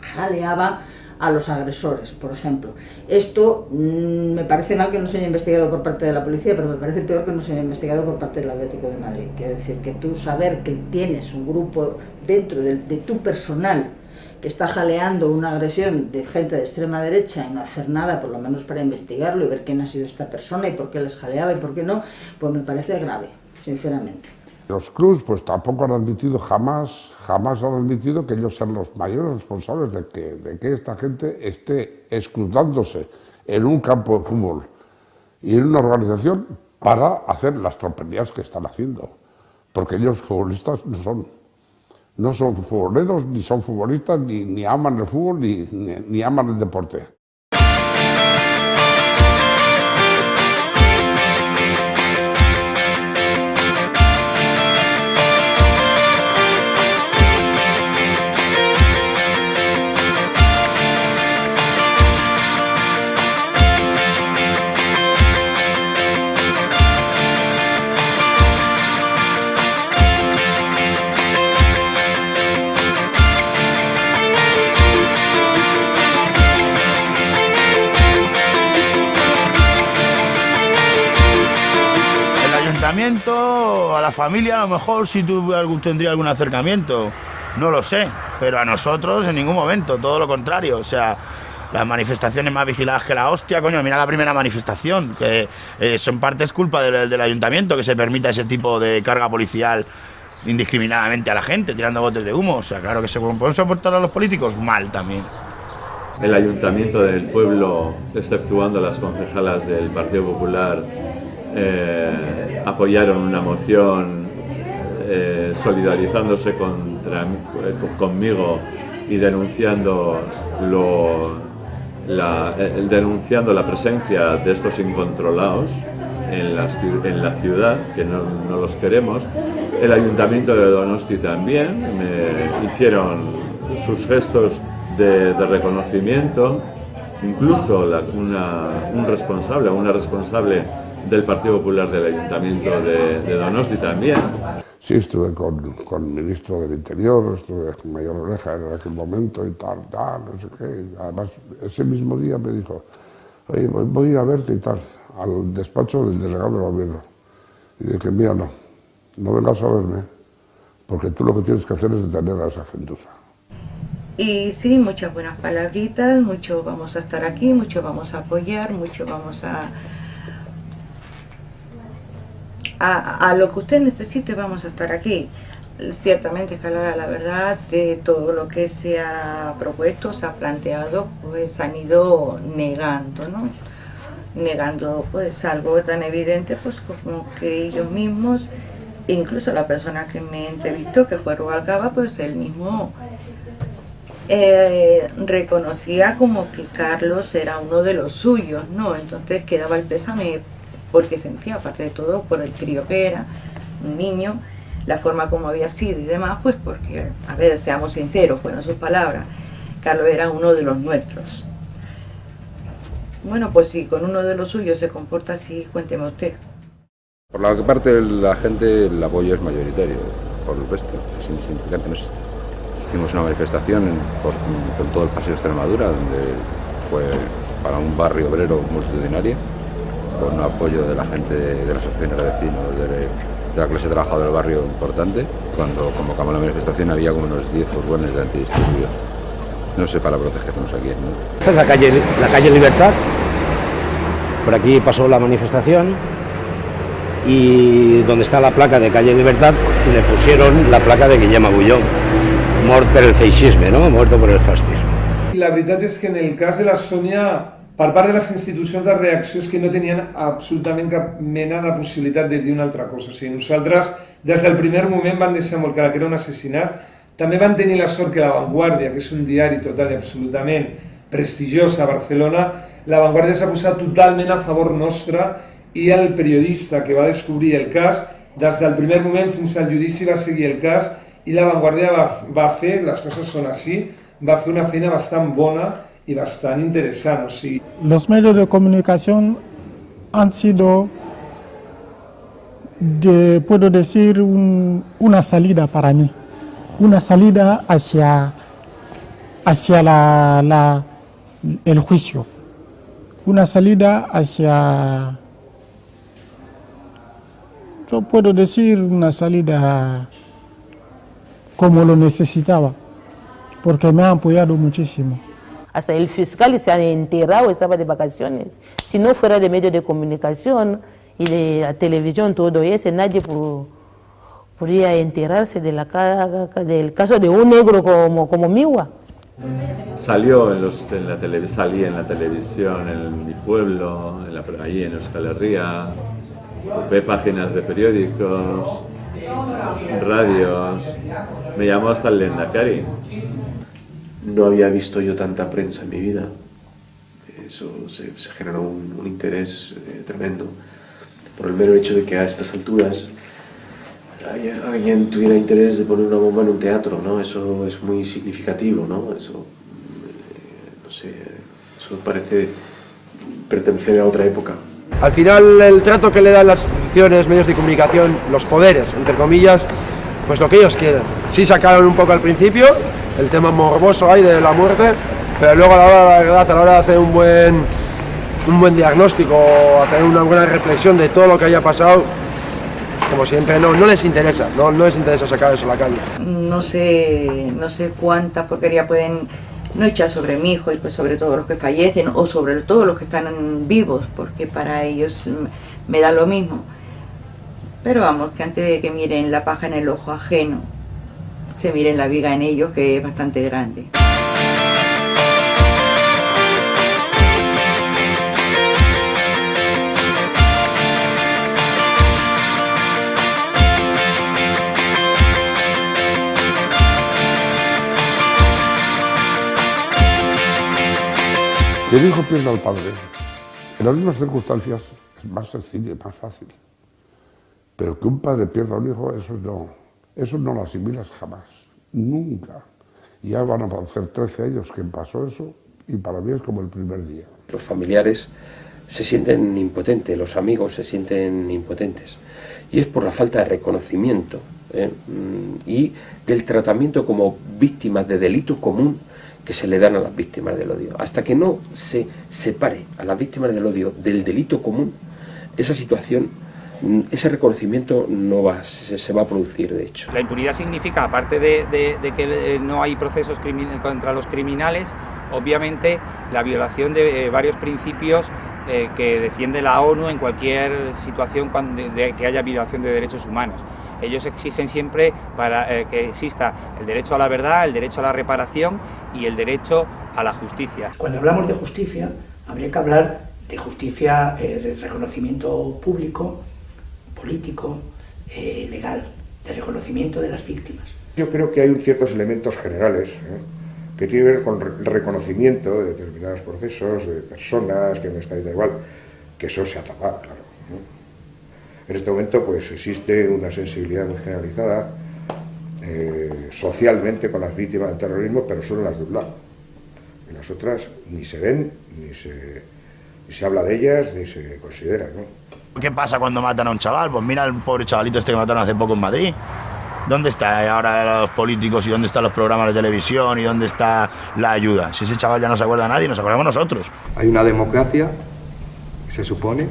jaleaba a los agresores, por ejemplo. Esto me parece mal que no se haya investigado por parte de la policía, pero me parece peor que no se haya investigado por parte del Atlético de Madrid. Quiero decir, que tú saber que tienes un grupo dentro de tu personal que está jaleando una agresión de gente de extrema derecha y no hacer nada, por lo menos para investigarlo y ver quién ha sido esta persona y por qué les jaleaba y por qué no, pues me parece grave, sinceramente. Los clubs pues tampoco han admitido, jamás han admitido que ellos sean los mayores responsables de que esta gente esté escrutándose en un campo de fútbol y en una organización para hacer las tropelías que están haciendo, porque ellos futbolistas no son futboleros, ni son futbolistas, ni aman el fútbol, ni aman el deporte. A la familia a lo mejor sí tendría algún acercamiento, no lo sé, pero a nosotros en ningún momento, todo lo contrario. O sea, las manifestaciones más vigiladas que la hostia, coño, mira la primera manifestación, que eso en parte es culpa del ayuntamiento, que se permita ese tipo de carga policial indiscriminadamente a la gente, tirando botes de humo. O sea, claro que se pueden soportar a los políticos, mal también. El ayuntamiento del pueblo, exceptuando las concejalas del Partido Popular, apoyaron una moción solidarizándose conmigo y denunciando denunciando la presencia de estos incontrolados en la ciudad, que no los queremos. El Ayuntamiento de Donosti también me hicieron sus gestos de reconocimiento, incluso una responsable del Partido Popular del Ayuntamiento de Donosti también. Sí, estuve con el ministro del Interior, estuve con Mayor Oreja en aquel momento y tal, no sé qué. Además, ese mismo día me dijo, oye, voy a ir a verte y tal, al despacho del delegado del gobierno. Y dije, mira, no vengas a verme, porque tú lo que tienes que hacer es detener a esa gentuza. Y sí, muchas buenas palabritas, mucho vamos a estar aquí, mucho vamos a apoyar, mucho vamos a lo que usted necesite, vamos a estar aquí. Ciertamente, la verdad, de todo lo que se ha propuesto, se ha planteado, pues han ido negando, ¿no? Negando pues algo tan evidente pues como que ellos mismos, incluso la persona que me entrevistó, que fue Rubalcaba, pues él mismo reconocía como que Carlos era uno de los suyos, ¿no? Entonces quedaba el pésame porque sentía, aparte de todo, por el crío que era, un niño, la forma como había sido y demás, pues porque, a ver, seamos sinceros, fueron sus palabras, Carlos era uno de los nuestros. Bueno, pues si con uno de los suyos se comporta así, cuénteme usted. Por la parte de la gente, el apoyo es mayoritario, por el resto, es insignificante, no existe. Hicimos una manifestación por todo el Paseo de Extremadura, donde fue para un barrio obrero multitudinario, con un apoyo de la gente de las asociaciones de vecinos, de la clase trabajadora del barrio importante. Cuando convocamos la manifestación había como unos 10 furgones de antidisturbios, no sé para protegernos aquí, ¿no? Esta es la calle Libertad, por aquí pasó la manifestación y donde está la placa de calle Libertad le pusieron la placa de Guillem Agulló, mort per el feixisme, no? Muerto por el fascismo. La veritat és que en el cas de la Sònia, per part de les institucions de reacció és que no tenien absolutament cap mena de possibilitat de dir una altra cosa. O sigui, nosaltres des del primer moment vam deixar molt clar que era un assassinat. També van tenir la sort que La Vanguardia, que és un diari total i absolutament prestigiós a Barcelona, La Vanguardia s'ha posat totalment a favor nostre i el periodista que va descobrir el cas, des del primer moment fins al judici va seguir el cas i La Vanguardia va fer, les coses són així, va fer una feina bastant bona y bastante interesante. Sí. Los medios de comunicación han sido, puedo decir, una salida para mí, una salida hacia el juicio, una salida hacia, yo puedo decir, una salida como lo necesitaba, porque me ha apoyado muchísimo. Hasta el fiscal se ha enterrado, estaba de vacaciones. Si no fuera de medios de comunicación y de la televisión, todo eso, nadie podría enterarse del caso de un negro como Miwa. Salí en la televisión en mi pueblo, allí en Euskal Herria, ve páginas de periódicos, radios, me llamó hasta el Lehendakari. No había visto yo tanta prensa en mi vida. Eso se generó un interés tremendo por el mero hecho de que a estas alturas alguien tuviera interés de poner una bomba en un teatro, ¿no? Eso es muy significativo, ¿no? Eso, no sé, eso parece pertenecer a otra época. Al final, el trato que le dan las instituciones, medios de comunicación, los poderes, entre comillas, pues lo que ellos quieren. Sí sacaron un poco al principio el tema morboso ahí de la muerte, pero luego a la hora de la verdad, a la hora de hacer un buen diagnóstico, hacer una buena reflexión de todo lo que haya pasado, como siempre, no les interesa, no les interesa sacar eso a la calle. No sé cuánta porquería pueden no echar sobre mi hijo y pues sobre todos los que fallecen o sobre todos los que están vivos, porque para ellos me da lo mismo. Pero vamos, que antes de que miren la paja en el ojo ajeno, se miren la viga en ellos, que es bastante grande. Que el hijo pierda al padre, en las mismas circunstancias, es más sencillo y más fácil. Pero que un padre pierda a un hijo, eso no lo asimilas jamás, nunca. Ya van a hacer 13 años que pasó eso y para mí es como el primer día. Los familiares se sienten impotentes, los amigos se sienten impotentes. Y es por la falta de reconocimiento y del tratamiento como víctimas de delito común que se le dan a las víctimas del odio. Hasta que no se separe a las víctimas del odio del delito común, esa situación, ese reconocimiento no se va a producir, de hecho. La impunidad significa, aparte de que no hay procesos contra los criminales, obviamente la violación de varios principios que defiende la ONU en cualquier situación que haya violación de derechos humanos. Ellos exigen siempre que exista el derecho a la verdad, el derecho a la reparación y el derecho a la justicia. Cuando hablamos de justicia, habría que hablar de justicia, de reconocimiento público, político, legal, de reconocimiento de las víctimas. Yo creo que hay ciertos elementos generales que tienen que ver con el reconocimiento de determinados procesos, de personas, que me está da igual, que eso se ha tapado, claro. En este momento pues existe una sensibilidad muy generalizada socialmente con las víctimas del terrorismo, pero solo las de un lado. Y las otras ni se ven, ni se habla de ellas, ni se considera, ¿no? ¿Qué pasa cuando matan a un chaval? Pues mira el pobre chavalito este que mataron hace poco en Madrid. ¿Dónde están ahora los políticos y dónde están los programas de televisión y dónde está la ayuda? Si ese chaval ya no se acuerda a nadie, nos acordamos nosotros. Hay una democracia, se supone,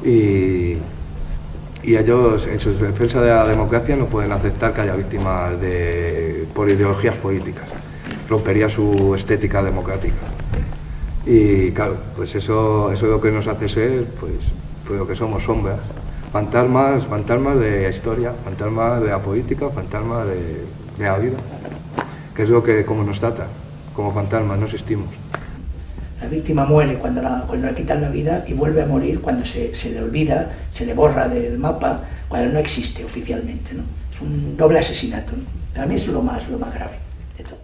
y ellos, en su defensa de la democracia, no pueden aceptar que haya víctimas por ideologías políticas. Rompería su estética democrática. Y claro, pues eso es lo que nos hace ser, pues lo que somos, sombras. Fantasmas de historia, fantasmas de la política, fantasmas de la vida. Que es lo que como nos trata, como fantasmas, no existimos. La víctima muere cuando le quitan la vida y vuelve a morir cuando se le olvida, se le borra del mapa, cuando no existe oficialmente, ¿no? Es un doble asesinato, ¿no? Para mí es lo más grave de todo.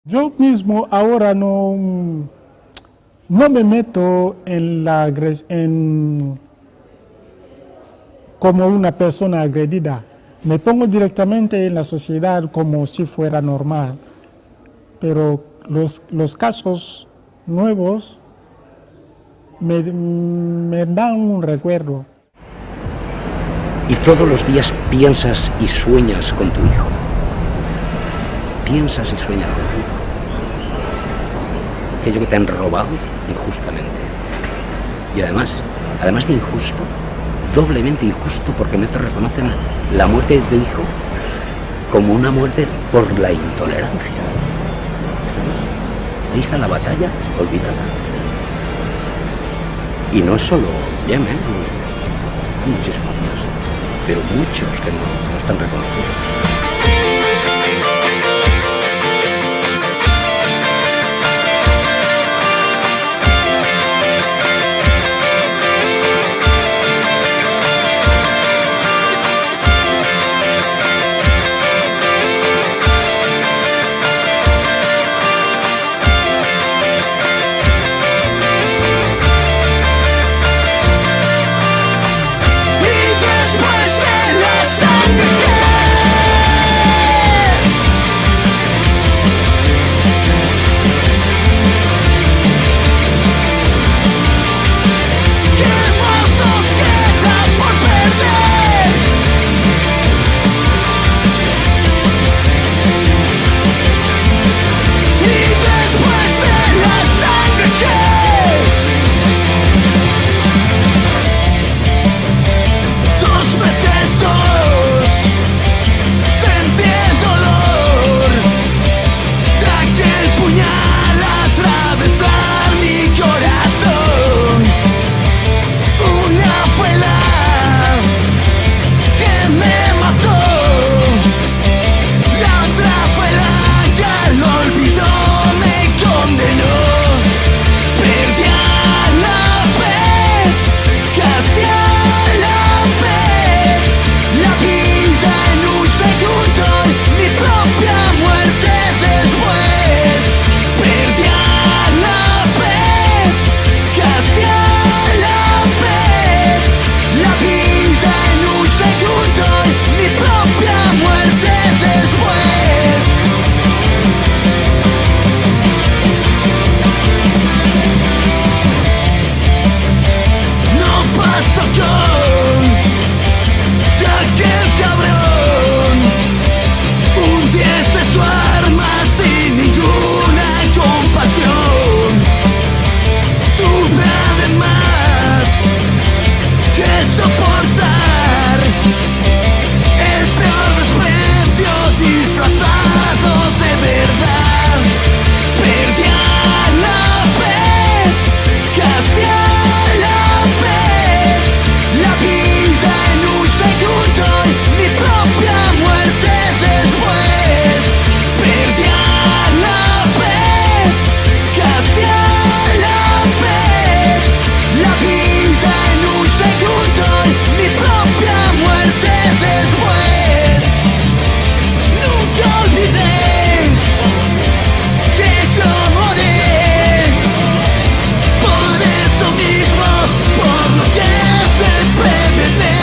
Yo mismo ahora no me meto como una persona agredida. Me pongo directamente en la sociedad como si fuera normal. Pero los casos nuevos me dan un recuerdo. Y todos los días piensas y sueñas con tu hijo. Piensas y sueñas con tu hijo. Aquello que te han robado injustamente. Y además de injusto, doblemente injusto, porque no te reconocen la muerte de tu hijo como una muerte por la intolerancia. Ahí está la batalla olvidada. Y no es solo Yemen, hay muchísimos más, pero muchos que no están reconocidos. Y después de la sangre soportar el peor desprecio disfrazado de verdad. Perdí a la vez, casi a la vez, la vida en un segundo y mi propia muerte después. Perdí a la vez, casi a la vez, la vida en un segundo y mi propia muerte después. Nunca olvidéis que yo morí por eso mismo, por lo que se prevé.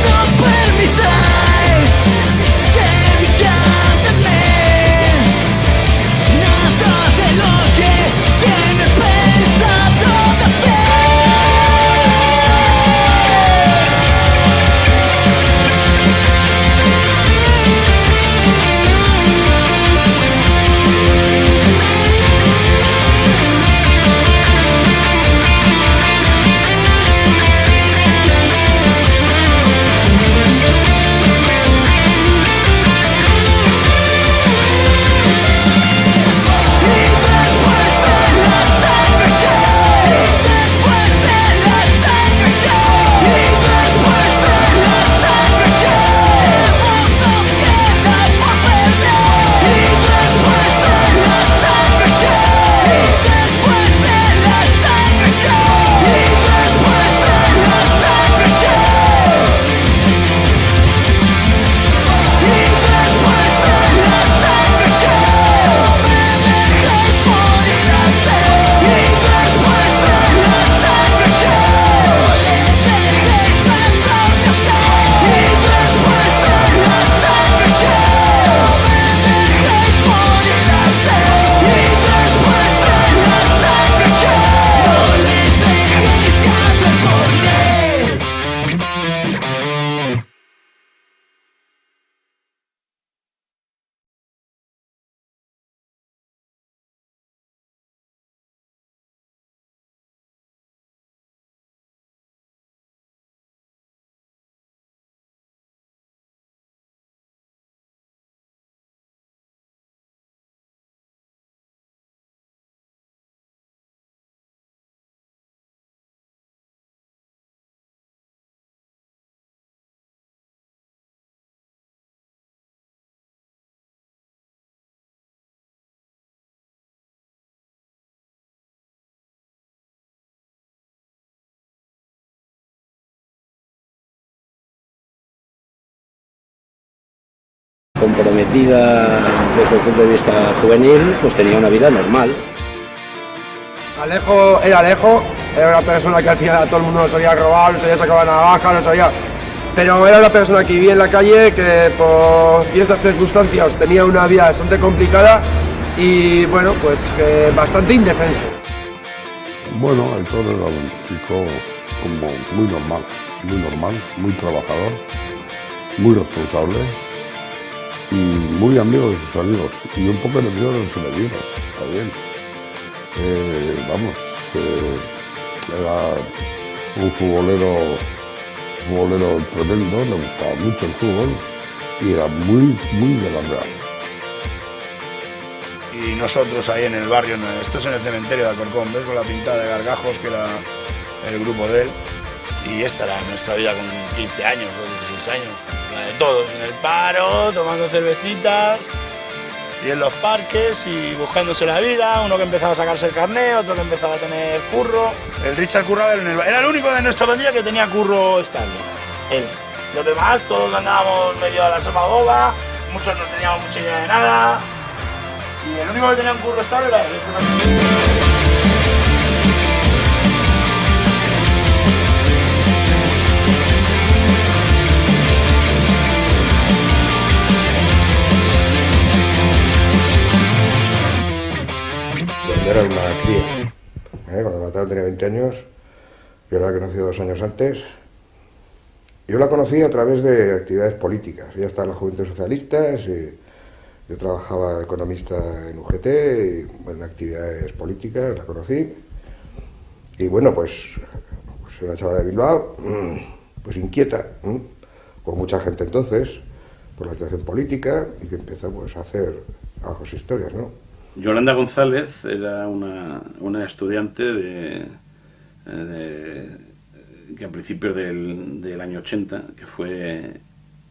No permitáis dedicar de mí nada de lo que tiene pensado de hacer. Comprometida desde el punto de vista juvenil, pues tenía una vida normal. Alejo era una persona que al final a todo el mundo lo sabía robar, lo sabía sacar la navaja, lo sabía... Pero era una persona que vivía en la calle, que por ciertas circunstancias tenía una vida bastante complicada y, bueno, pues bastante indefenso. Bueno, Aitor era un chico como muy normal, muy trabajador, muy responsable y muy amigo de sus amigos y un poco enemigo de sus enemigos, está bien. Era un futbolero tremendo, le gustaba mucho el fútbol y era muy de la Real. Y nosotros ahí en el barrio, esto es en el cementerio de Alcorcón, ¿ves? Con la pintada de Gargajos, que era el grupo de él. Y esta era nuestra vida con 15 años o 16 años, la de todos, en el paro, tomando cervecitas y en los parques y buscándose la vida, uno que empezaba a sacarse el carné, otro que empezaba a tener curro. El Richard curraba era el único de nuestra pandilla que tenía curro estable, él. Los demás todos andábamos medio a la sopa boba, muchos no teníamos mucha idea de nada y el único que tenía un curro estable era él. Era una cría. Cuando mataron tenía 20 años, yo la he conocido 2 años antes. Yo la conocí a través de actividades políticas. Ella estaba en las Juventudes Socialistas, y yo trabajaba economista en UGT, y en actividades políticas la conocí. Y bueno, pues pues una chavala de Bilbao, pues inquieta, con mucha gente entonces, por la situación política, y que empezó pues a hacer bajos historias, ¿no? Yolanda González era una estudiante que a principios del año 80, que fue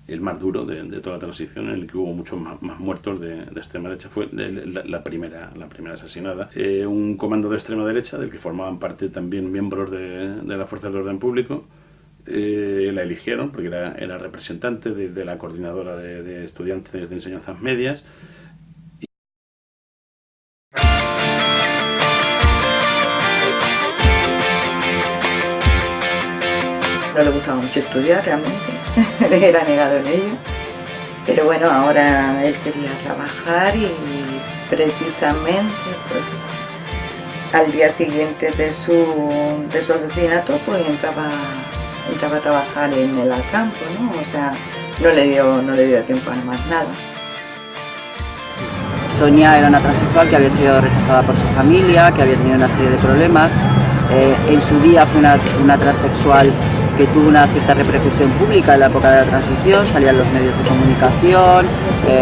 el más duro de toda la transición, en el que hubo muchos más muertos de extrema derecha, fue la primera asesinada. Un comando de extrema derecha, del que formaban parte también miembros de las fuerzas de orden público, la eligieron porque era representante de la coordinadora de estudiantes de enseñanzas medias. No le gustaba mucho estudiar realmente, era negado en ello, pero bueno, ahora él quería trabajar y precisamente pues al día siguiente de su asesinato pues entraba a trabajar en el campo, ¿no? O sea, no le dio tiempo a más nada. Sonia era una transexual que había sido rechazada por su familia, que había tenido una serie de problemas. En su día fue una transexual que tuvo una cierta repercusión pública en la época de la transición, salía en los medios de comunicación,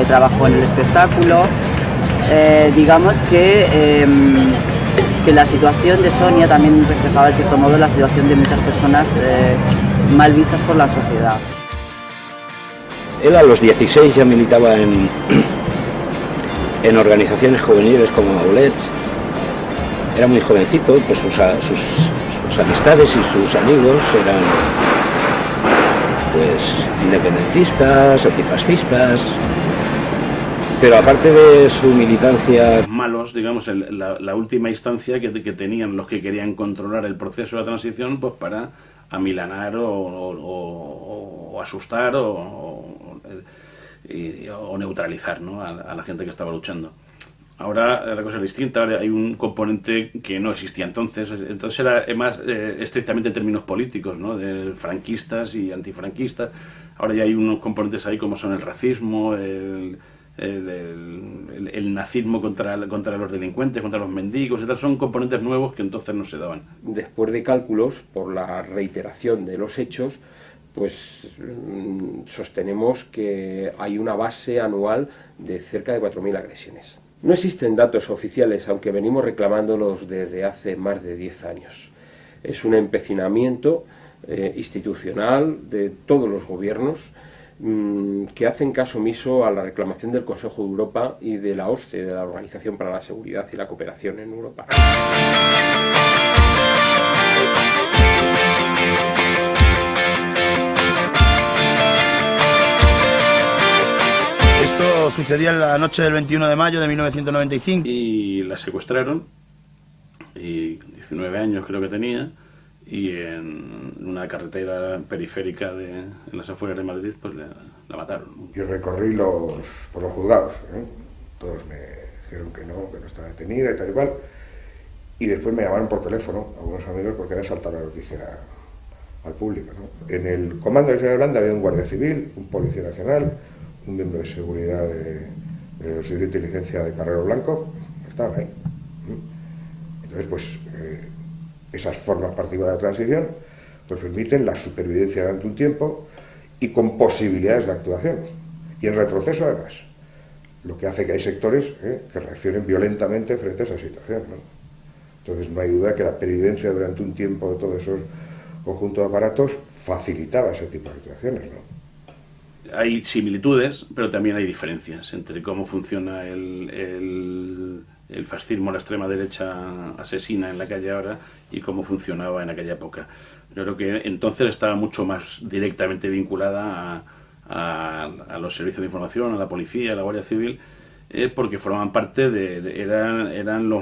trabajó en el espectáculo. Digamos que la situación de Sonia también reflejaba de cierto modo la situación de muchas personas mal vistas por la sociedad. Él a los 16 ya militaba en organizaciones juveniles como Aulets. Era muy jovencito, pues sus amistades y sus amigos eran pues independentistas, antifascistas, pero aparte de su militancia... Malos, digamos, la última instancia que tenían los que querían controlar el proceso de la transición, pues para amilanar o asustar o neutralizar, ¿no?, a la gente que estaba luchando. Ahora la cosa es distinta, ahora hay un componente que no existía entonces era más estrictamente en términos políticos, ¿no?, de franquistas y antifranquistas. Ahora ya hay unos componentes ahí como son el racismo, el nazismo contra los delincuentes, contra los mendigos y tal. Son componentes nuevos que entonces no se daban. Después de cálculos, por la reiteración de los hechos, pues sostenemos que hay una base anual de cerca de 4.000 agresiones. No existen datos oficiales, aunque venimos reclamándolos desde hace más de 10 años. Es un empecinamiento institucional de todos los gobiernos que hacen caso omiso a la reclamación del Consejo de Europa y de la OSCE, de la Organización para la Seguridad y la Cooperación en Europa. Esto sucedía en la noche del 21 de mayo de 1995. Y la secuestraron, y 19 años creo que tenía, y en una carretera periférica en las afueras de Madrid pues la mataron. Yo recorrí por los juzgados, todos me dijeron que no estaba detenida y tal y cual, y después me llamaron por teléfono algunos amigos porque había saltado la noticia al público, ¿no? En el comando de Yolanda había un guardia civil, un policía nacional, un miembro de seguridad del Servicio de Inteligencia de Carrero Blanco, estaban ahí. Entonces, pues, esas formas particulares de transición pues permiten la supervivencia durante un tiempo y con posibilidades de actuación. Y en retroceso, además, lo que hace que hay sectores que reaccionen violentamente frente a esa situación, ¿no? Entonces, no hay duda que la pervivencia durante un tiempo de todos esos conjuntos de aparatos facilitaba ese tipo de actuaciones, ¿no? Hay similitudes, pero también hay diferencias entre cómo funciona el fascismo, la extrema derecha asesina en la calle ahora, y cómo funcionaba en aquella época. Yo creo que entonces estaba mucho más directamente vinculada a los servicios de información, a la policía, a la Guardia Civil, porque formaban parte eran los